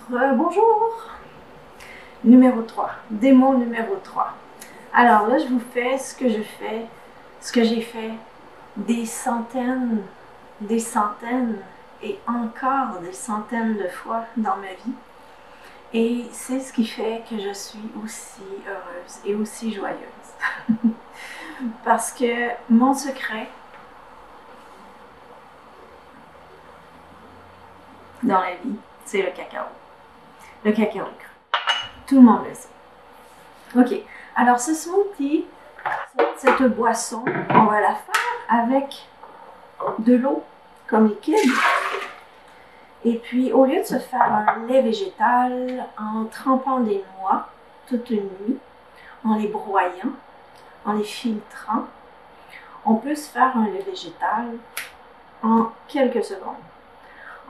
Bonjour! Numéro 3, démo numéro 3. Alors là, je vous fais ce que j'ai fait des centaines et encore des centaines de fois dans ma vie. Et c'est ce qui fait que je suis aussi heureuse et aussi joyeuse. Parce que mon secret dans la vie, c'est le cacao. Le cacao cru. Tout le monde le sait. Ok, alors ce smoothie, cette boisson, on va la faire avec de l'eau comme liquide. Et puis, au lieu de se faire un lait végétal en trempant des noix toute une nuit, en les broyant, en les filtrant, on peut se faire un lait végétal en quelques secondes.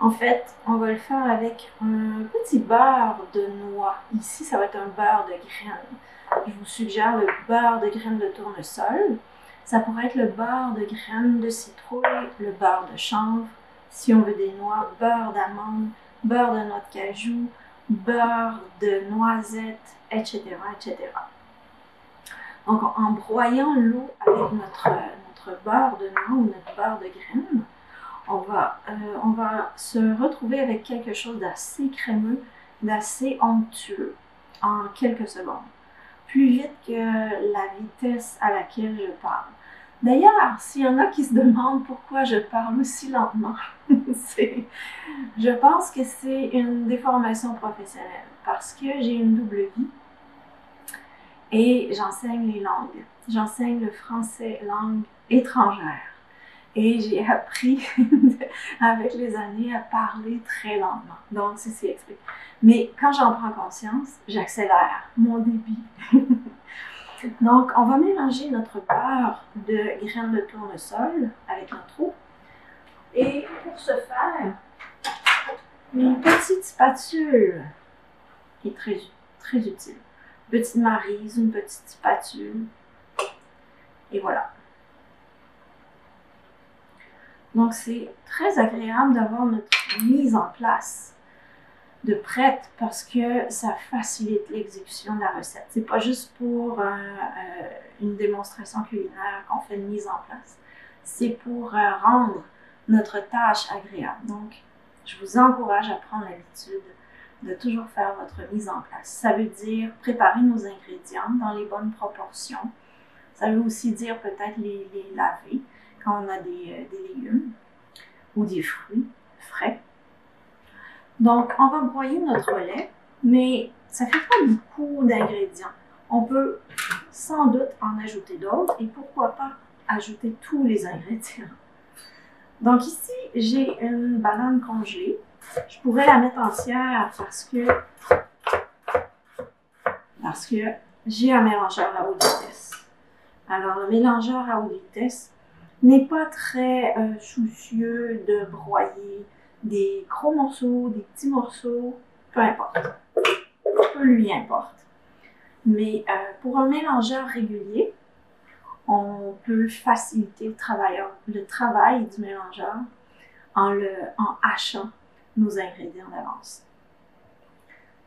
En fait, on va le faire avec un petit beurre de noix. Ici, ça va être un beurre de graines. Je vous suggère le beurre de graines de tournesol. Ça pourrait être le beurre de graines de citrouille, le beurre de chanvre. Si on veut des noix, beurre d'amande, beurre de noix de cajou, beurre de noisette, etc., etc. Donc, en broyant l'eau avec notre beurre de noix ou notre beurre de graines, on va se retrouver avec quelque chose d'assez crémeux, d'assez onctueux en quelques secondes. Plus vite que la vitesse à laquelle je parle. D'ailleurs, s'il y en a qui se demandent pourquoi je parle aussi lentement, je pense que c'est une déformation professionnelle parce que j'ai une double vie et j'enseigne les langues. J'enseigne le français langue étrangère. Et j'ai appris avec les années à parler très lentement. Donc, c'est ce qui explique. Mais quand j'en prends conscience, j'accélère mon débit. Donc, on va mélanger notre beurre de graines de tournesol avec notre eau. Et pour ce faire, une petite spatule qui est très, très utile. Une petite maryse, une petite spatule. Et voilà. Donc, c'est très agréable d'avoir notre mise en place de prête parce que ça facilite l'exécution de la recette. C'est pas juste pour une démonstration culinaire qu'on fait une mise en place. C'est pour rendre notre tâche agréable. Donc, je vous encourage à prendre l'habitude de toujours faire votre mise en place. Ça veut dire préparer nos ingrédients dans les bonnes proportions. Ça veut aussi dire peut-être les laver quand on a des légumes ou des fruits frais. Donc, on va broyer notre lait, mais ça ne fait pas beaucoup d'ingrédients. On peut sans doute en ajouter d'autres et pourquoi pas ajouter tous les ingrédients. Donc ici, j'ai une banane congelée. Je pourrais la mettre entière parce que j'ai un mélangeur à haute vitesse. Alors, le mélangeur à haute vitesse n'est pas très soucieux de broyer des gros morceaux, des petits morceaux, peu importe. Peu lui importe. Mais pour un mélangeur régulier, on peut faciliter le travail du mélangeur en hachant nos ingrédients d'avance.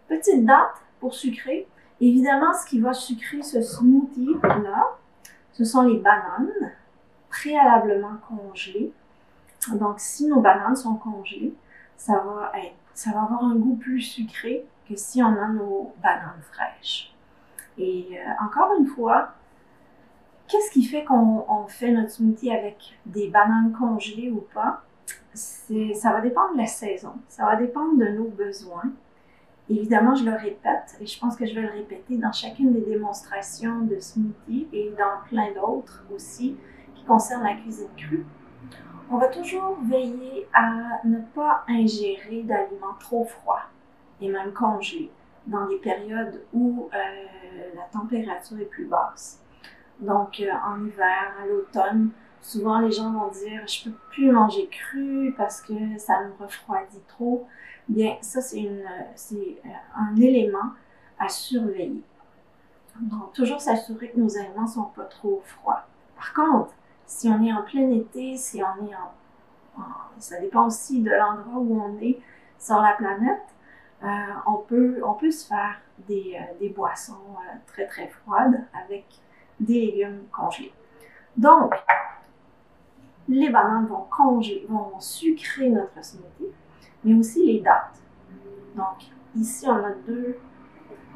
Petite date pour sucrer. Évidemment, ce qui va sucrer ce smoothie-là, ce sont les bananes préalablement congelées. Donc, si nos bananes sont congelées, ça va avoir un goût plus sucré que si on a nos bananes fraîches. Et encore une fois, qu'est-ce qui fait qu'on fait notre smoothie avec des bananes congelées ou pas? Ça va dépendre de la saison, ça va dépendre de nos besoins. Évidemment, je le répète et je pense que je vais le répéter dans chacune des démonstrations de smoothie et dans plein d'autres aussi qui concernent la cuisine crue. On va toujours veiller à ne pas ingérer d'aliments trop froids et même congelés dans des périodes où la température est plus basse. Donc, en hiver, à l'automne, souvent les gens vont dire « je peux plus manger cru parce que ça me refroidit trop ». Bien, ça, c'est un élément à surveiller. Donc, toujours s'assurer que nos aliments ne sont pas trop froids. Par contre, si on est en plein été, si on est ça dépend aussi de l'endroit où on est sur la planète, on peut se faire des boissons très très froides avec des légumes congelés. Donc, les bananes vont sucrer notre smoothie, mais aussi les dattes. Donc, ici, on a deux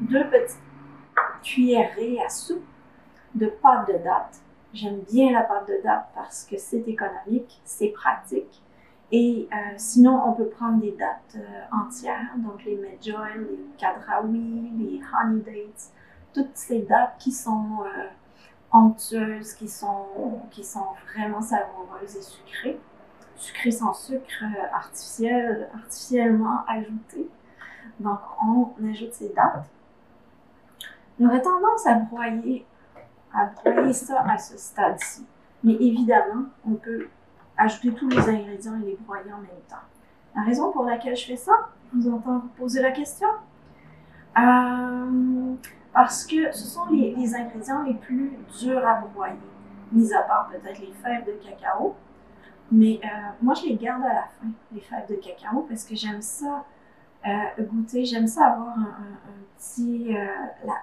petites cuillerées à soupe de pâte de dattes. J'aime bien la pâte de dattes parce que c'est économique, c'est pratique. Et sinon, on peut prendre des dattes entières, donc les Medjool, les Kadrawi, les Honey Dates, toutes ces dattes qui sont onctueuses, qui sont vraiment savoureuses et sucrées. Sucrées sans sucre artificiellement ajouté. Donc, on ajoute ces dattes. On aurait tendance à broyer ça à ce stade-ci. Mais évidemment, on peut ajouter tous les ingrédients et les broyer en même temps. La raison pour laquelle je fais ça, je vous entends vous poser la question. Parce que ce sont les ingrédients les plus durs à broyer, mis à part peut-être les fèves de cacao. Mais moi, je les garde à la fin, les fèves de cacao, parce que j'aime ça goûter, j'aime ça avoir un petit...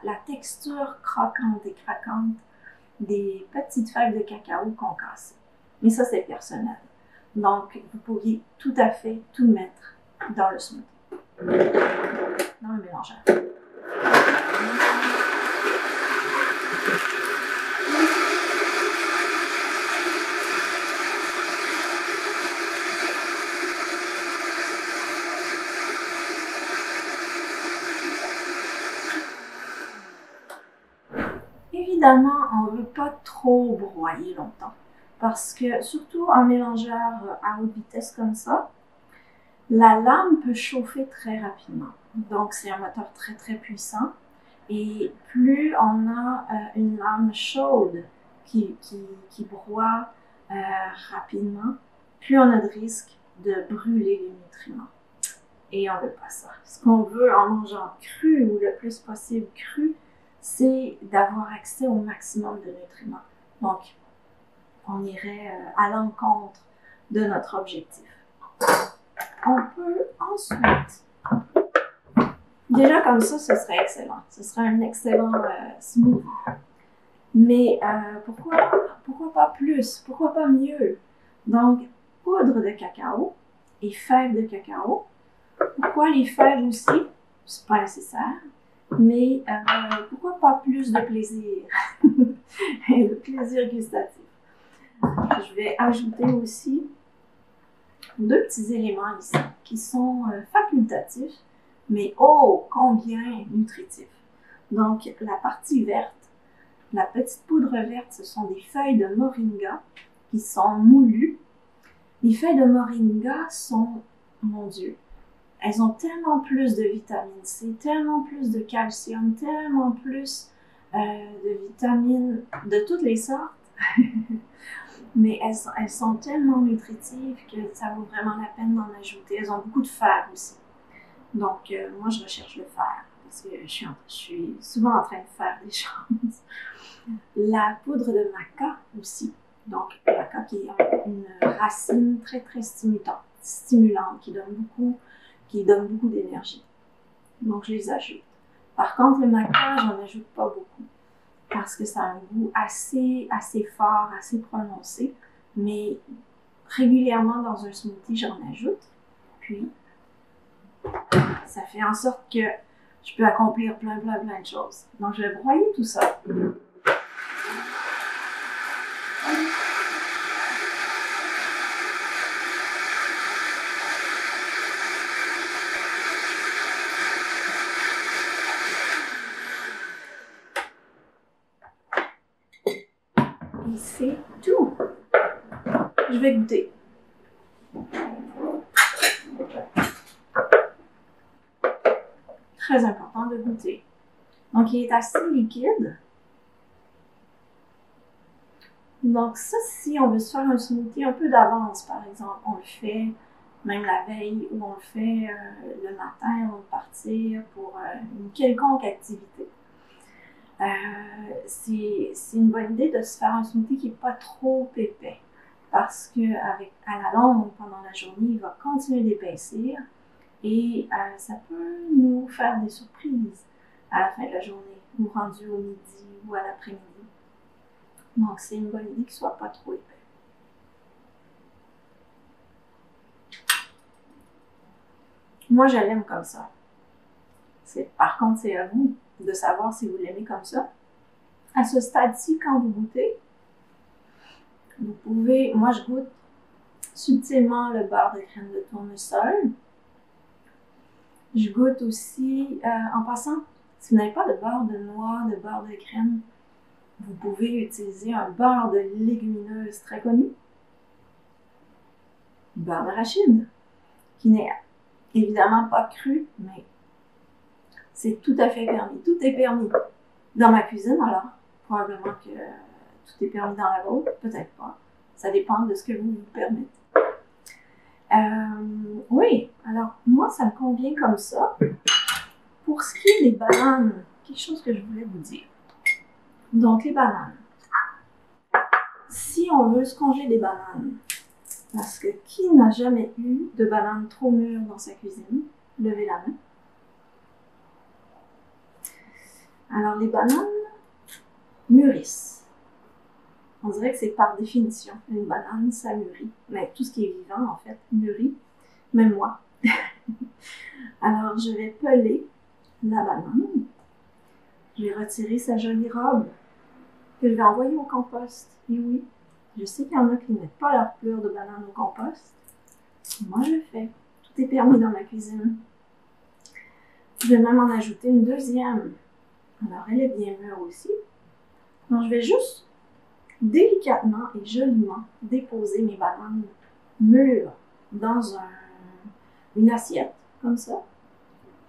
la texture croquante et craquante des petites fèves de cacao qu'on casse. Mais ça, c'est personnel. Donc, vous pourriez tout à fait tout mettre dans le smoothie, dans le mélangeur. Évidemment, on ne veut pas trop broyer longtemps parce que, surtout un mélangeur à haute vitesse comme ça, la lame peut chauffer très rapidement. Donc, c'est un moteur très, très puissant. Et plus on a une lame chaude qui broie rapidement, plus on a de risque de brûler les nutriments. Et on ne veut pas ça. Ce qu'on veut en mangeant cru ou le plus possible cru, c'est d'avoir accès au maximum de nutriments. Donc, on irait à l'encontre de notre objectif. On peut ensuite, déjà comme ça, ce serait excellent. Ce serait un excellent smoothie. Mais pourquoi pas plus? Pourquoi pas mieux? Donc, poudre de cacao et fèves de cacao. Pourquoi les fèves aussi? C'est pas nécessaire. Mais pourquoi pas plus de plaisir? Et de plaisir gustatif. Je vais ajouter aussi 2 petits éléments ici qui sont facultatifs, mais oh, combien nutritifs. Donc, la partie verte, la petite poudre verte, ce sont des feuilles de moringa qui sont moulues. Les feuilles de moringa sont, mon Dieu, elles ont tellement plus de vitamine C, tellement plus de calcium, tellement plus de vitamines de toutes les sortes. Mais elles sont tellement nutritives que ça vaut vraiment la peine d'en ajouter. Elles ont beaucoup de fer aussi. Donc, moi, je recherche le fer parce que je suis souvent en train de faire des choses. La poudre de maca aussi. Donc, la maca qui est une racine très, très stimulante qui donne beaucoup d'énergie. Donc, je les ajoute. Par contre, le maca, j'en ajoute pas beaucoup parce que ça a un goût assez fort, assez prononcé. Mais régulièrement dans un smoothie, j'en ajoute. Puis, ça fait en sorte que je peux accomplir plein de choses. Donc, je vais broyer tout ça. Et c'est tout. Je vais goûter. Très important de goûter. Donc, il est assez liquide. Donc, ça, si on veut se faire un smoothie un peu d'avance, par exemple, on le fait même la veille ou on le fait le matin avant de partir pour une quelconque activité. C'est une bonne idée de se faire un smoothie qui n'est pas trop épais parce qu'à la longue, pendant la journée, il va continuer d'épaissir Et ça peut nous faire des surprises à la fin de la journée, ou rendu au midi ou à l'après-midi. Donc, c'est une bonne idée qu'il ne soit pas trop épais. Moi, je l'aime comme ça. Par contre, c'est à vous de savoir si vous l'aimez comme ça. À ce stade-ci, quand vous goûtez, vous pouvez, moi je goûte subtilement le beurre de crème de tournesol. Je goûte aussi, en passant, si vous n'avez pas de beurre de noix, de beurre de crème, vous pouvez utiliser un beurre de légumineuse très connu, beurre d'arachide, qui n'est évidemment pas cru, mais c'est tout à fait permis. Tout est permis dans ma cuisine, alors probablement que tout est permis dans la vôtre, peut-être pas. Ça dépend de ce que vous vous permettez. Oui, alors moi, ça me convient comme ça. Pour ce qui est des bananes, quelque chose que je voulais vous dire. Donc, les bananes. Si on veut se congeler des bananes, parce que qui n'a jamais eu de bananes trop mûres dans sa cuisine? Levez la main. Alors, les bananes mûrissent. On dirait que c'est par définition. Une banane, ça mûrit. Mais tout ce qui est vivant, en fait, mûrit. Même moi. Alors, je vais peler la banane. Je vais retirer sa jolie robe que je vais envoyer au compost. Et oui, je sais qu'il y en a qui ne mettent pas leur plure de banane au compost. Moi, je le fais. Tout est permis dans ma cuisine. Je vais même en ajouter une deuxième. Alors, elle est bien mûre aussi. Donc, je vais juste délicatement et joliment déposer mes bananes mûres dans une assiette, comme ça.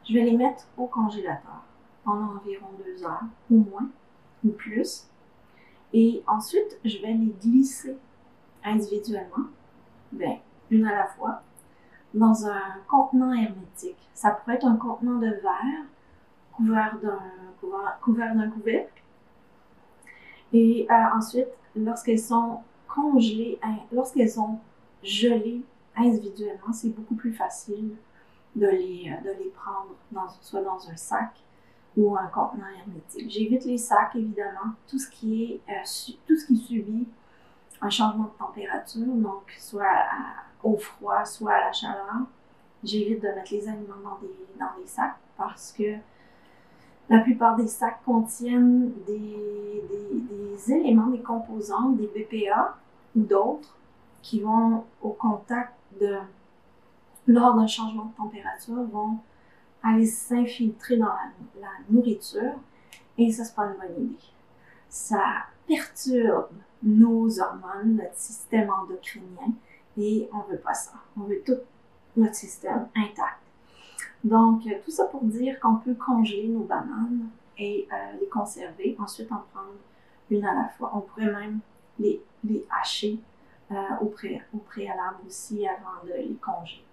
Je vais les mettre au congélateur pendant environ 2 heures, ou moins, ou plus. Et ensuite, je vais les glisser individuellement, une à la fois, dans un contenant hermétique. Ça pourrait être un contenant de verre couvert d'un couvercle. Et ensuite, lorsqu'elles sont congelées, lorsqu'elles sont gelées individuellement, c'est beaucoup plus facile de les prendre soit dans un sac ou un contenant hermétique. J'évite les sacs, évidemment, tout ce qui subit un changement de température, donc soit au froid, soit à la chaleur. J'évite de mettre les aliments dans des sacs parce que la plupart des sacs contiennent des éléments, des composants, des BPA ou d'autres qui vont au contact lors d'un changement de température, vont aller s'infiltrer dans la nourriture et ça, c'est pas une bonne idée. Ça perturbe nos hormones, notre système endocrinien et on veut pas ça. On veut tout notre système intact. Donc, tout ça pour dire qu'on peut congeler nos bananes et les conserver, ensuite en prendre une à la fois. On pourrait même les hacher au préalable aussi avant de les congeler.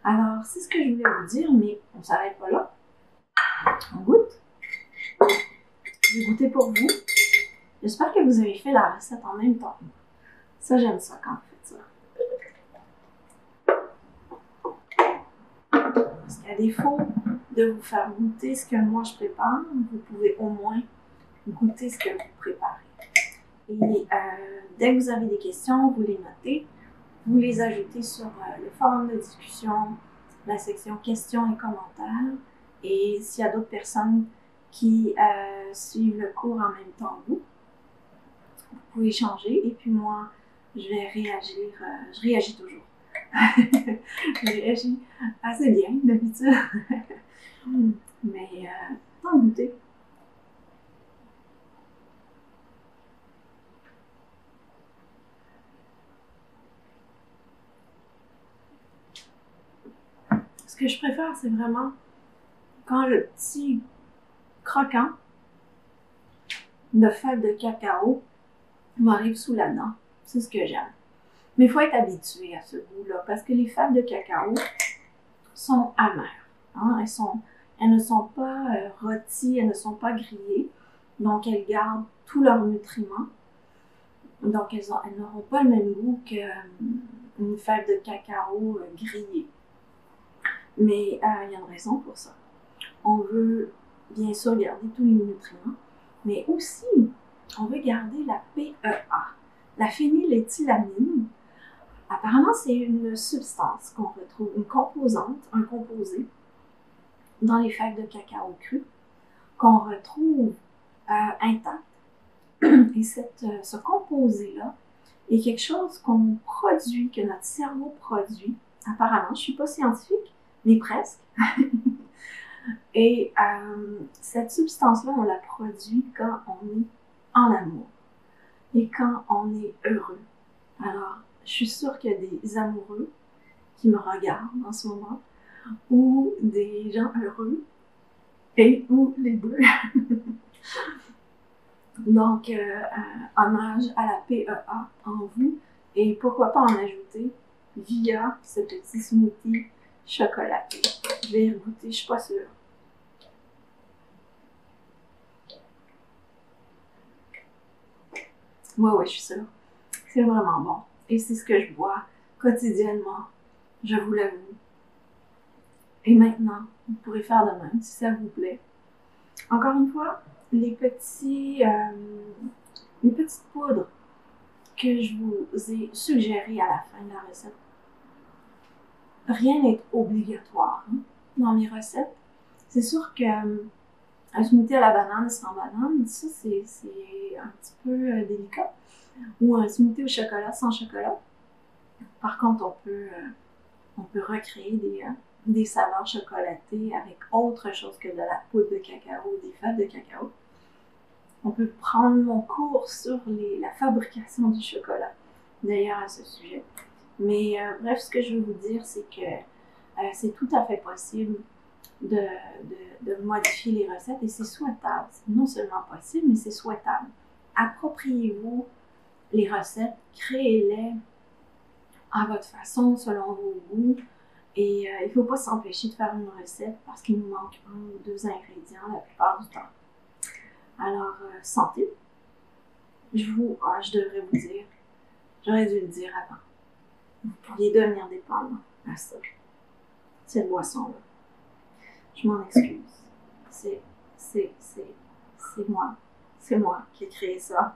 Alors, c'est ce que je voulais vous dire, mais on ne s'arrête pas là. On goûte. Je vais goûter pour vous. J'espère que vous avez fait la recette en même temps. Ça, j'aime ça quand vous faites ça. Parce qu'à défaut de vous faire goûter ce que moi je prépare, vous pouvez au moins goûter ce que vous préparez. Et dès que vous avez des questions, vous les notez. Vous les ajoutez sur le forum de discussion, la section questions et commentaires. Et s'il y a d'autres personnes qui suivent le cours en même temps que vous pouvez échanger. Et puis moi, je vais réagir. Je réagis toujours. Je réagis assez bien d'habitude. Mais tant goûter. Ce que je préfère, c'est vraiment quand le petit croquant de fèves de cacao m'arrive sous la dent. C'est ce que j'aime. Mais il faut être habitué à ce goût-là parce que les fèves de cacao sont amères. Hein? Elles ne sont pas rôties, elles ne sont pas grillées. Donc, elles gardent tous leurs nutriments. Donc, elles n'auront pas le même goût qu'une fève de cacao grillée. Mais il y a une raison pour ça. On veut bien sûr garder tous les nutriments, mais aussi on veut garder la PEA, la phényléthylamine. Apparemment, c'est une substance qu'on retrouve, une composante, un composé dans les fèves de cacao cru qu'on retrouve intact. Et ce composé-là est quelque chose qu'on produit, que notre cerveau produit. Apparemment, je ne suis pas scientifique, mais presque. Et cette substance-là, on la produit quand on est en amour et quand on est heureux. Alors, je suis sûre qu'il y a des amoureux qui me regardent en ce moment, ou des gens heureux, et ou les deux. Donc, hommage à la PEA en vous, et pourquoi pas en ajouter via ce petit smoothie chocolaté. Je vais y goûter, je suis pas sûre. Ouais, je suis sûre. C'est vraiment bon. Et c'est ce que je bois quotidiennement, je vous l'avoue. Et maintenant, vous pourrez faire de même si ça vous plaît. Encore une fois, les petites poudres que je vous ai suggérées à la fin de la recette. Rien n'est obligatoire dans mes recettes. C'est sûr que un smoothie à la banane sans banane, ça c'est un petit peu délicat. Ou un smoothie au chocolat sans chocolat. Par contre, on peut recréer des saveurs chocolatées avec autre chose que de la poudre de cacao ou des fèves de cacao. On peut prendre mon cours sur la fabrication du chocolat, d'ailleurs à ce sujet. Mais bref, ce que je veux vous dire, c'est que c'est tout à fait possible de modifier les recettes et c'est souhaitable. C'est non seulement possible, mais c'est souhaitable. Appropriez-vous les recettes, créez-les à votre façon, selon vos goûts. Et il ne faut pas s'empêcher de faire une recette parce qu'il nous manque 1 ou 2 ingrédients la plupart du temps. Alors, santé. Je devrais vous dire, j'aurais dû le dire avant. Vous pourriez devenir dépendant à ça, cette boisson-là. Je m'en excuse. C'est moi. C'est moi qui ai créé ça.